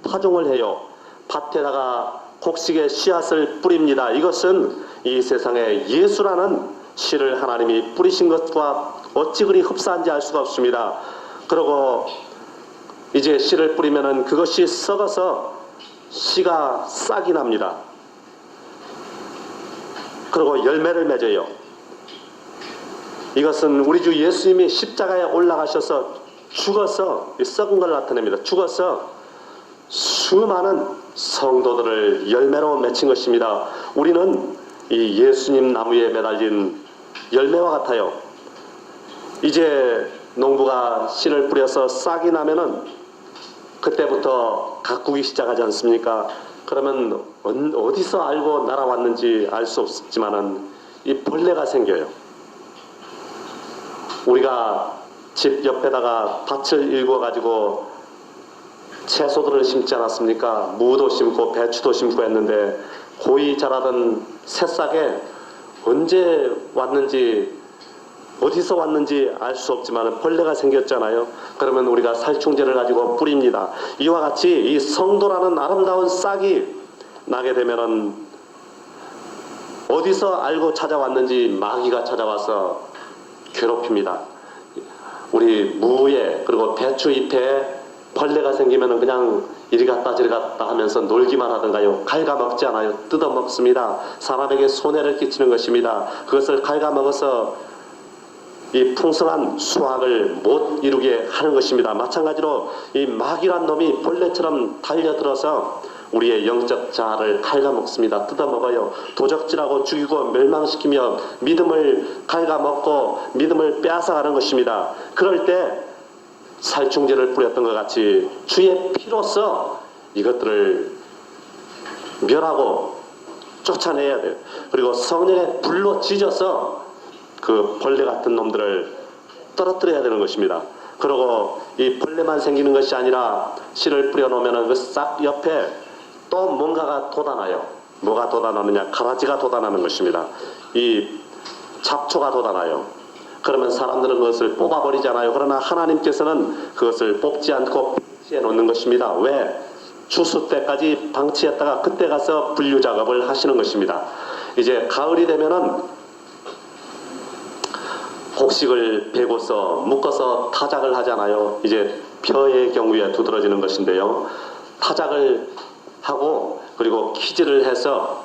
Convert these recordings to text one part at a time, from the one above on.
파종을 해요. 밭에다가 곡식의 씨앗을 뿌립니다. 이것은 이 세상에 예수라는 씨를 하나님이 뿌리신 것과 어찌 그리 흡사한지 알 수가 없습니다. 그리고 이제 씨를 뿌리면은 그것이 썩어서 씨가 싹이 납니다. 그리고 열매를 맺어요. 이것은 우리 주 예수님이 십자가에 올라가셔서 죽어서 썩은 걸 나타냅니다. 죽어서 수많은 성도들을 열매로 맺힌 것입니다. 우리는 이 예수님 나무에 매달린 열매와 같아요. 이제 농부가 씨를 뿌려서 싹이 나면은 그때부터 가꾸기 시작하지 않습니까? 그러면 어디서 알고 날아왔는지 알 수 없지만은 이 벌레가 생겨요. 우리가 집 옆에다가 밭을 일궈 가지고 채소들을 심지 않았습니까? 무도 심고 배추도 심고 했는데 고이 자라던 새싹에 언제 왔는지 어디서 왔는지 알 수 없지만 벌레가 생겼잖아요. 그러면 우리가 살충제를 가지고 뿌립니다. 이와 같이 이 성도라는 아름다운 싹이 나게 되면은 어디서 알고 찾아왔는지 마귀가 찾아와서 괴롭힙니다. 우리 무에 그리고 배추 잎에 벌레가 생기면은 그냥 이리 갔다 저리 갔다 하면서 놀기만 하던가요? 갉아먹지 않아요. 뜯어먹습니다. 사람에게 손해를 끼치는 것입니다. 그것을 갉아먹어서 이 풍성한 수확을 못 이루게 하는 것입니다. 마찬가지로 이 마귀란 놈이 벌레처럼 달려들어서 우리의 영적 자아를 갉아먹습니다. 뜯어먹어요. 도적질하고 죽이고 멸망시키며 믿음을 갉아먹고 믿음을 빼앗아가는 것입니다. 그럴 때 살충제를 뿌렸던 것 같이 주의 피로써 이것들을 멸하고 쫓아내야 돼요. 그리고 성령의 불로 지져서 그 벌레 같은 놈들을 떨어뜨려야 되는 것입니다. 그리고 이 벌레만 생기는 것이 아니라 씨를 뿌려놓으면 그 싹 옆에 또 뭔가가 돋아나요. 뭐가 돋아나느냐? 가라지가 돋아나는 것입니다. 이 잡초가 돋아나요. 그러면 사람들은 그것을 뽑아버리잖아요. 그러나 하나님께서는 그것을 뽑지 않고 방치해 놓는 것입니다. 왜? 추수 때까지 방치했다가 그때 가서 분류 작업을 하시는 것입니다. 이제 가을이 되면은 곡식을 베고서 묶어서 타작을 하잖아요. 이제 벼의 경우에 두드러지는 것인데요. 타작을 하고 그리고 키질을 해서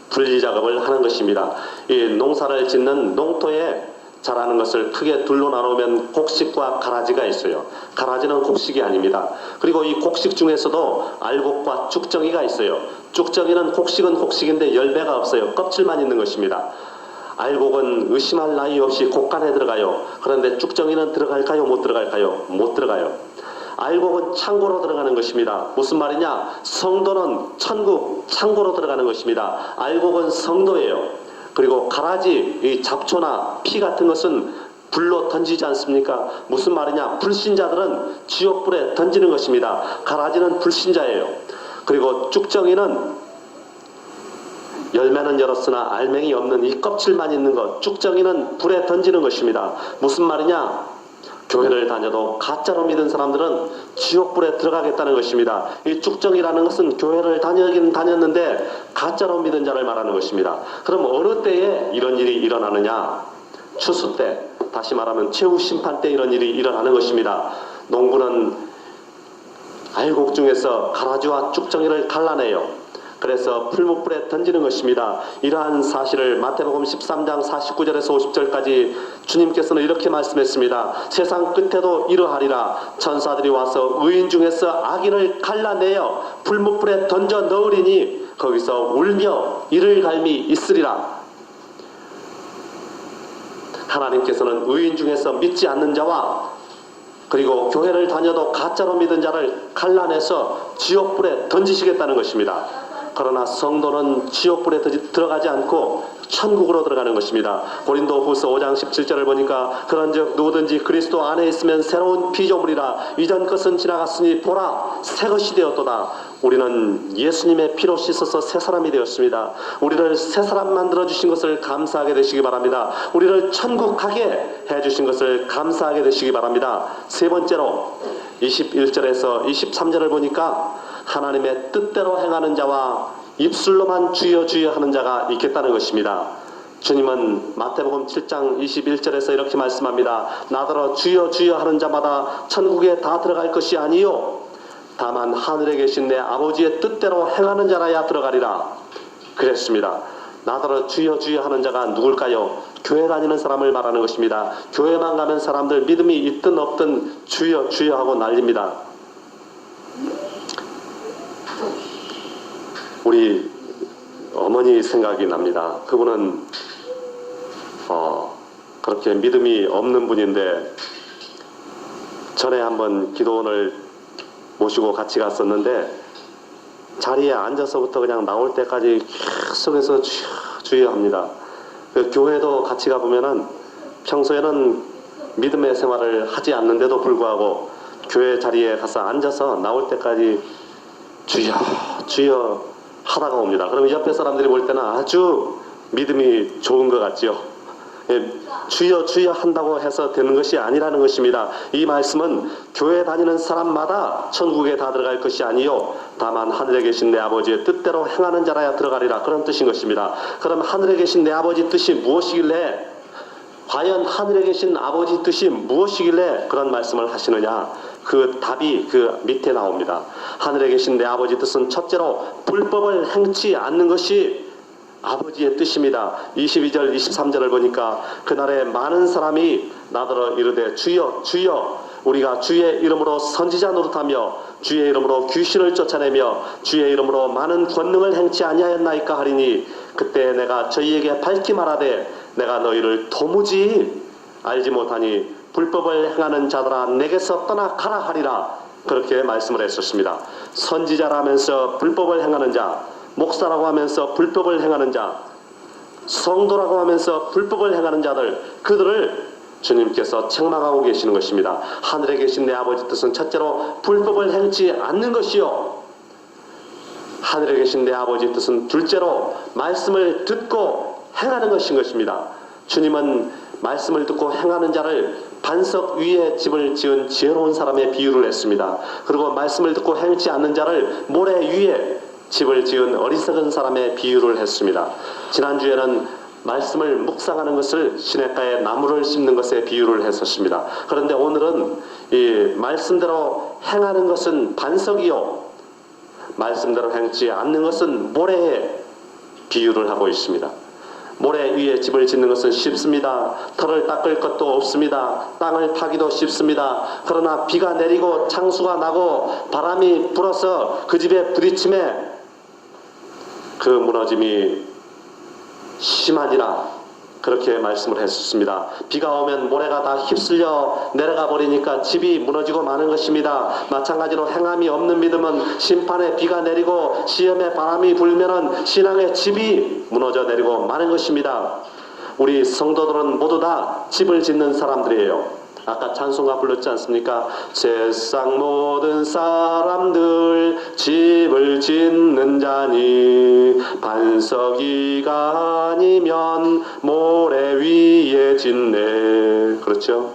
분리 작업을 하는 것입니다. 이 농사를 짓는 농토에 자라는 것을 크게 둘로 나누면 곡식과 가라지가 있어요. 가라지는 곡식이 아닙니다. 그리고 이 곡식 중에서도 알곡과 쭉정이가 있어요. 쭉정이는 곡식은 곡식인데 열매가 없어요. 껍질만 있는 것입니다. 알곡은 의심할 나위 없이 곡간에 들어가요. 그런데 쭉정이는 들어갈까요? 못 들어갈까요? 못 들어가요. 알곡은 창고로 들어가는 것입니다. 무슨 말이냐? 성도는 천국 창고로 들어가는 것입니다. 알곡은 성도예요. 그리고 가라지, 이 잡초나 피 같은 것은 불로 던지지 않습니까? 무슨 말이냐? 불신자들은 지옥불에 던지는 것입니다. 가라지는 불신자예요. 그리고 쭉정이는 열매는 열었으나 알맹이 없는 이 껍질만 있는 것, 쭉정이는 불에 던지는 것입니다. 무슨 말이냐? 교회를 다녀도 가짜로 믿은 사람들은 지옥불에 들어가겠다는 것입니다. 이 쭉정이라는 것은 교회를 다니긴 다녔는데 가짜로 믿은 자를 말하는 것입니다. 그럼 어느 때에 이런 일이 일어나느냐? 추수 때, 다시 말하면 최후 심판 때 이런 일이 일어나는 것입니다. 농부는 알곡 중에서 가라지와 쭉정이를 갈라내요. 그래서 풀무불에 던지는 것입니다. 이러한 사실을 마태복음 13장 49절에서 50절까지 주님께서는 이렇게 말씀했습니다. 세상 끝에도 이러하리라. 천사들이 와서 의인 중에서 악인을 갈라내어 풀무불에 던져 넣으리니 거기서 울며 이를 갈미 있으리라. 하나님께서는 의인 중에서 믿지 않는 자와 그리고 교회를 다녀도 가짜로 믿은 자를 갈라내서 지옥불에 던지시겠다는 것입니다. 그러나 성도는 지옥불에 들어가지 않고 천국으로 들어가는 것입니다. 고린도후서 5장 17절을 보니까 그런즉 누구든지 그리스도 안에 있으면 새로운 피조물이라. 이전 것은 지나갔으니 보라 새 것이 되었도다. 우리는 예수님의 피로 씻어서 새 사람이 되었습니다. 우리를 새 사람 만들어주신 것을 감사하게 되시기 바랍니다. 우리를 천국 가게 해주신 것을 감사하게 되시기 바랍니다. 세 번째로 21절에서 23절을 보니까 하나님의 뜻대로 행하는 자와 입술로만 주여 주여 하는 자가 있겠다는 것입니다. 주님은 마태복음 7장 21절에서 이렇게 말씀합니다. 나더러 주여 주여 하는 자마다 천국에 다 들어갈 것이 아니요 다만 하늘에 계신 내 아버지의 뜻대로 행하는 자라야 들어가리라 그랬습니다. 나더러 주여 주여 하는 자가 누굴까요? 교회 다니는 사람을 말하는 것입니다. 교회만 가면 사람들 믿음이 있든 없든 주여 주여 하고 난립니다. 우리 어머니 생각이 납니다. 그분은 그렇게 믿음이 없는 분인데 전에 한번 기도원을 모시고 같이 갔었는데 자리에 앉아서부터 그냥 나올 때까지 계속해서 주여 주여 합니다. 그 교회도 같이 가보면은 평소에는 믿음의 생활을 하지 않는데도 불구하고 교회 자리에 가서 앉아서 나올 때까지 주여 주여 하다가 옵니다. 그럼 옆에 사람들이 볼 때는 아주 믿음이 좋은 것 같죠. 주여 주여 한다고 해서 되는 것이 아니라는 것입니다. 이 말씀은 교회 다니는 사람마다 천국에 다 들어갈 것이 아니요 다만 하늘에 계신 내 아버지의 뜻대로 행하는 자라야 들어가리라 그런 뜻인 것입니다. 그럼 하늘에 계신 내 아버지 뜻이 무엇이길래 과연 하늘에 계신 아버지 뜻이 무엇이길래 그런 말씀을 하시느냐? 그 답이 그 밑에 나옵니다. 하늘에 계신 내 아버지 뜻은 첫째로 불법을 행치 않는 것이 아버지의 뜻입니다. 22절 23절을 보니까 그날에 많은 사람이 나더러 이르되 주여 주여 우리가 주의 이름으로 선지자 노릇하며 주의 이름으로 귀신을 쫓아내며 주의 이름으로 많은 권능을 행치 아니하였나이까 하리니 그때 내가 저희에게 밝히 말하되 내가 너희를 도무지 알지 못하니 불법을 행하는 자들아 내게서 떠나가라 하리라 그렇게 말씀을 했었습니다. 선지자라면서 불법을 행하는 자 목사라고 하면서 불법을 행하는 자, 성도라고 하면서 불법을 행하는 자들, 그들을 주님께서 책망하고 계시는 것입니다. 하늘에 계신 내 아버지 뜻은 첫째로 불법을 행치 않는 것이요 하늘에 계신 내 아버지 뜻은 둘째로 말씀을 듣고 행하는 것인 것입니다. 주님은 말씀을 듣고 행하는 자를 반석 위에 집을 지은 지혜로운 사람의 비유를 했습니다. 그리고 말씀을 듣고 행치 않는 자를 모래 위에 집을 지은 어리석은 사람의 비유를 했습니다. 지난주에는 말씀을 묵상하는 것을 시냇가에 나무를 심는 것에 비유를 했었습니다. 그런데 오늘은 이 말씀대로 행하는 것은 반석이요 말씀대로 행치 않는 것은 모래에 비유를 하고 있습니다. 모래 위에 집을 짓는 것은 쉽습니다. 털을 닦을 것도 없습니다. 땅을 파기도 쉽습니다. 그러나 비가 내리고 창수가 나고 바람이 불어서 그 집에 부딪힘에 그 무너짐이 심하니라 그렇게 말씀을 했습니다. 비가 오면 모래가 다 휩쓸려 내려가 버리니까 집이 무너지고 마는 것입니다. 마찬가지로 행함이 없는 믿음은 심판에 비가 내리고 시험에 바람이 불면은 신앙의 집이 무너져 내리고 마는 것입니다. 우리 성도들은 모두 다 집을 짓는 사람들이에요. 아까 찬송가 불렀지 않습니까? 세상 모든 사람들 집을 짓는 자니 반석이가 아니면 모래 위에 짓네. 그렇죠?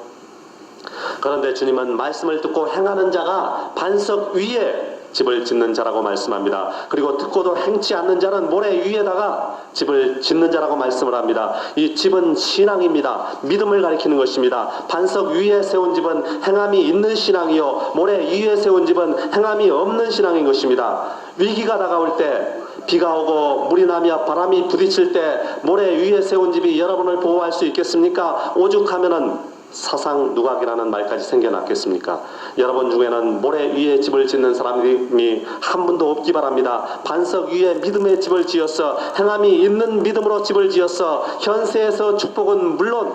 그런데 주님은 말씀을 듣고 행하는 자가 반석 위에 집을 짓는 자라고 말씀합니다. 그리고 듣고도 행치 않는 자는 모래 위에다가 집을 짓는 자라고 말씀을 합니다. 이 집은 신앙입니다. 믿음을 가리키는 것입니다. 반석 위에 세운 집은 행함이 있는 신앙이요 모래 위에 세운 집은 행함이 없는 신앙인 것입니다. 위기가 다가올 때 비가 오고 물이 나며 바람이 부딪힐 때 모래 위에 세운 집이 여러분을 보호할 수 있겠습니까? 오죽하면은 사상 누각이라는 말까지 생겨났겠습니까? 여러분 중에는 모래 위에 집을 짓는 사람이 한 분도 없기 바랍니다. 반석 위에 믿음의 집을 지어서 행함이 있는 믿음으로 집을 지어서 현세에서 축복은 물론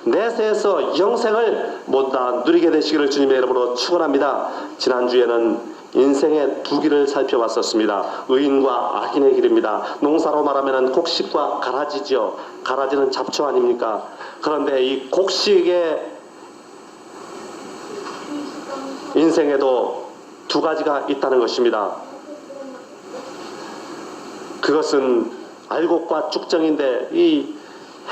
내세에서 영생을 모두 다 누리게 되시기를 주님의 이름으로 축원합니다. 지난주에는 인생의 두 길을 살펴봤었습니다. 의인과 악인의 길입니다. 농사로 말하면 곡식과 가라지죠. 가라지는 잡초 아닙니까? 그런데 이 곡식의 인생에도 두 가지가 있다는 것입니다. 그것은 알곡과 쭉정인데 이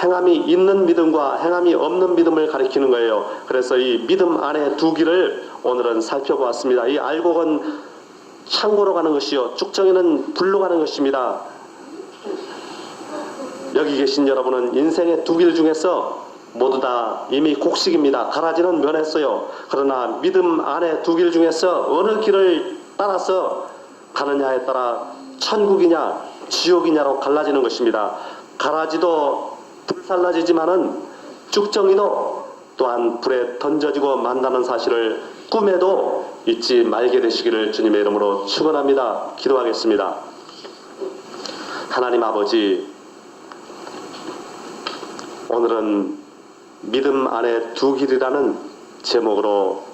행함이 있는 믿음과 행함이 없는 믿음을 가리키는 거예요. 그래서 이 믿음 안에 두 길을 오늘은 살펴보았습니다. 이 알곡은 창고로 가는 것이요 쭉정이는 불로 가는 것입니다. 여기 계신 여러분은 인생의 두 길 중에서 모두 다 이미 곡식입니다. 가라지는 면했어요. 그러나 믿음 안에 두 길 중에서 어느 길을 따라서 가느냐에 따라 천국이냐 지옥이냐로 갈라지는 것입니다. 가라지도 불살라지지만은 쭉정이도 또한 불에 던져지고 만다는 사실을 꿈에도 잊지 말게 되시기를 주님의 이름으로 축원합니다. 기도하겠습니다. 하나님 아버지, 오늘은 믿음 안에 두 길이라는 제목으로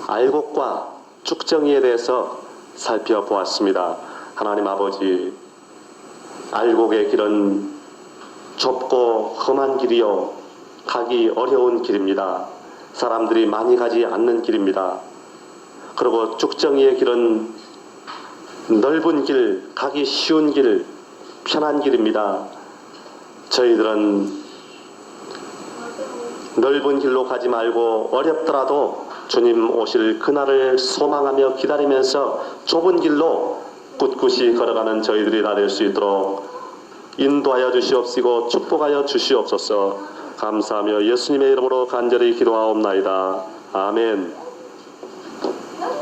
알곡과 쭉정이에 대해서 살펴보았습니다. 하나님 아버지, 알곡의 길은 좁고 험한 길이요 가기 어려운 길입니다. 사람들이 많이 가지 않는 길입니다. 그리고 쭉정이의 길은 넓은 길, 가기 쉬운 길, 편한 길입니다. 저희들은 넓은 길로 가지 말고 어렵더라도 주님 오실 그날을 소망하며 기다리면서 좁은 길로 꿋꿋이 걸어가는 저희들이 다 될 수 있도록 인도하여 주시옵시고 축복하여 주시옵소서. 감사하며 예수님의 이름으로 간절히 기도하옵나이다. 아멘.